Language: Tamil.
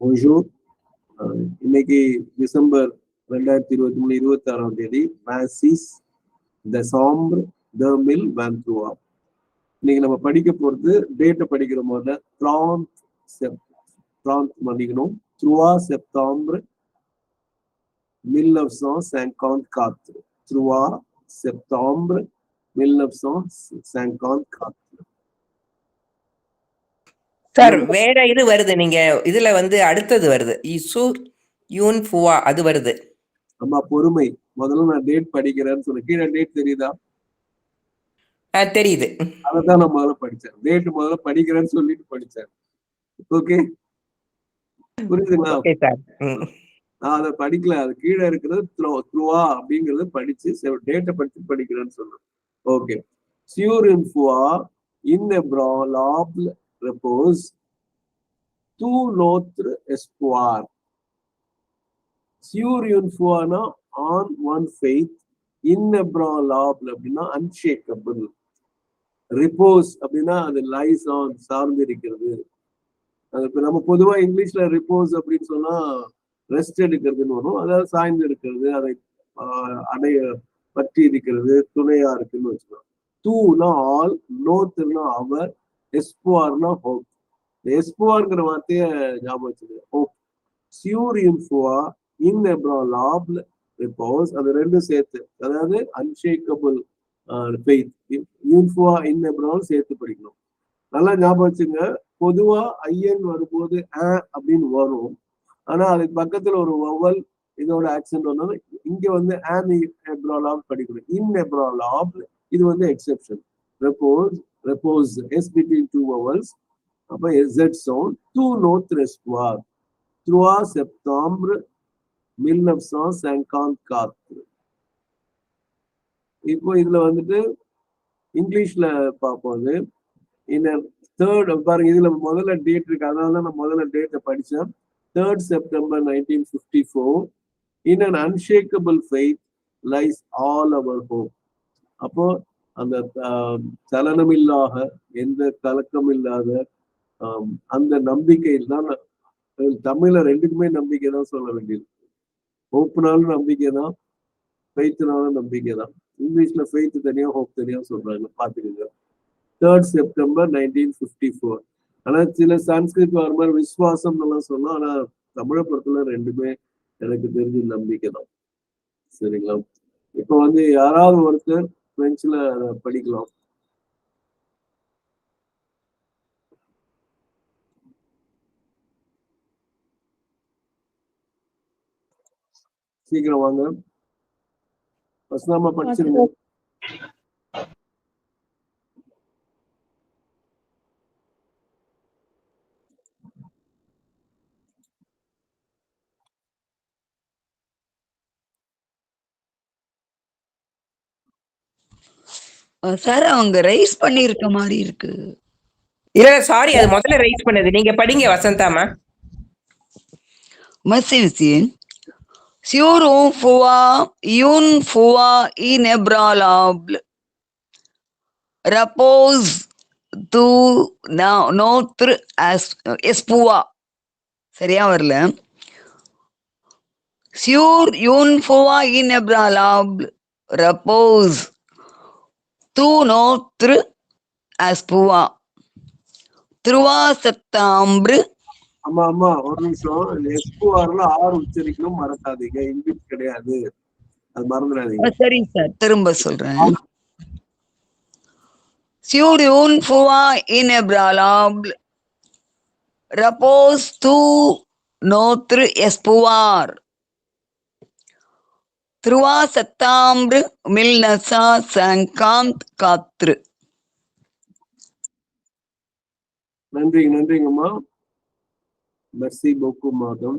Bonjour. இன்னைக்கு டிசம்பர் 2023 26 Décembre 2023. இன்னைக்கு நம்ம படிக்க போறது டேட்டை படிக்கிற போது 30 மணிக்கணும் 3 செப்டம்பர் 1954. 3 செப்டம்பர் 1954. சார் வேற இது வருது, நீங்க இதுல அடுத்தது வருது யூன் ஃபுவா அது வருது. அம்மா பொறுமை, முதல்ல நான் டேட் படிக்கிறேன்னு சொன்ன கீழே டேட் தெரியுதா? தெரியுது. அதான் நான் முதல்ல படிச்சேன். டேட் முதல்ல படிக்கிறேன்னு சொல்லிட்டு படிச்சேன். ஓகே, புரியுதுங்களா? நான் அதை படிக்கல, அது கீழே இருக்கிறது த்ருவா அப்படிங்கறது படிச்சு டேட்டை படிச்சு படிக்கிறேன்னு சொன்னேன். Okay. Sur une fois, inébranlable repose tout notre espoir. Sur une fois னா on one faith, inébranlable அப்படின்னா unshakable, repose அப்படின்னா அது லைஸ் ஆன் சார்ந்து இருக்கிறது. இப்ப நம்ம பொதுவா இங்கிலீஷ்ல ரிப்போஸ் அப்படின்னு சொன்னா ரெஸ்ட் எடுக்கிறதுன்னு வரும், அதாவது சாய்ந்து இருக்கிறது, அதை அடைய பற்றி இருக்கிறது, துணையா இருக்குன்னு வச்சுக்கலாம். தூனா ஆல், நோத்துனா அவர், எஸ்புவார்னா ஹோப். எஸ்புவார்ங்கிற வார்த்தைய ஞாபகம் வச்சுக்கோங்க, ஹோப். சியூர் இன்ஃபுவா இன்எப்ராலபிள் ரிப்போஸ், அது ரெண்டும் சேர்த்து, அதாவது அன்ஷேக்கபிள் ஃபெய்த், இன்ஃபுவா இன்எப்ரால் சேர்த்து படிக்கணும். நல்லா ஞாபகம் வச்சுங்க. பொதுவா ஐயன் வரும்போது அப்படின்னு வரும், ஆனா அதுக்கு பக்கத்துல ஒரு வவல் இதோட ஆக்சென்ட் வந்தாலும் இங்க எப்ராலாப் படிக்கணும். இன்எப்ராலாப் இது எக்ஸெப்ஷன். ரெப்போஸ் எஸ் பிட்வீன் டூ வவல்ஸ், அப்ப எஸ்எட் சவுண்ட். டூ நோத் ரெஸ்புவார் 3 செப்டம்பர் 1954. இப்போ இதுல இங்கிலீஷ்ல பார்ப்போம். இந்த தேர்ட் பாருங்க, இதுல முதல்ல டேட் இருக்கு, அதனாலதான் நான் முதல்ல டேட்டை படிச்சேன். 3 September 1954. In an unshakable faith lies all our hope. அப்போ அந்த சலனம் இல்லாத, எந்த கலக்கம் இல்லாத அந்த நம்பிக்கையில் தான், தமிழ்ல ரெண்டுக்குமே நம்பிக்கை தான் சொல்ல வேண்டியது. ஹோப்னாலும் நம்பிக்கை தான், ஃபெய்த்னாலும் நம்பிக்கை தான். இங்கிலீஷ்ல ஃபெய்த் தனியா ஹோப் தனியா சொல்றாங்க, பாத்துக்கோங்க. 3 செப்டம்பர் 1954. ஆனா சில சான்ஸ்கிரிட் வர மாதிரி விசுவாசம் எல்லாம் சொன்னோம், ஆனா தமிழை பொறுத்தல ரெண்டுமே எனக்கு தெரிஞ்ச நம்பிக்கை தான். சரிங்களா? இப்ப யாராவது ஒருத்தர் பிரெஞ்சுல படிக்கலாம். சீக்கிரம் வாங்க, வசனமா படிச்சிருங்க. சார் அவங்க ரைஸ் பண்ணிருக்க மாதிரி இருக்கு. இல்ல சாரி, அது முதல்ல ரைஸ் பண்ணது. நீங்க படிங்க வசந்தாமா. Massivien sur une fois inébranlable repose tout notre espoir. சரியா வரல. Sur une fois inébranlable repose tout notre espoir. 3 September. ஆமா ஒரு நிமிஷம். எஸ்புஆர்ல ஆர் உச்சரிக்கணும், மறக்காதீங்க. இங்கிலீஷ் கிடையாது, அது மறந்துடாதீங்க. சரி சார், திரும்ப சொல்றேன். Sur une fois inébranlable repose tout notre espoir. 3 September 1954. நன்றிங்கம்மா. மெர்சி போக்கு மாதம்.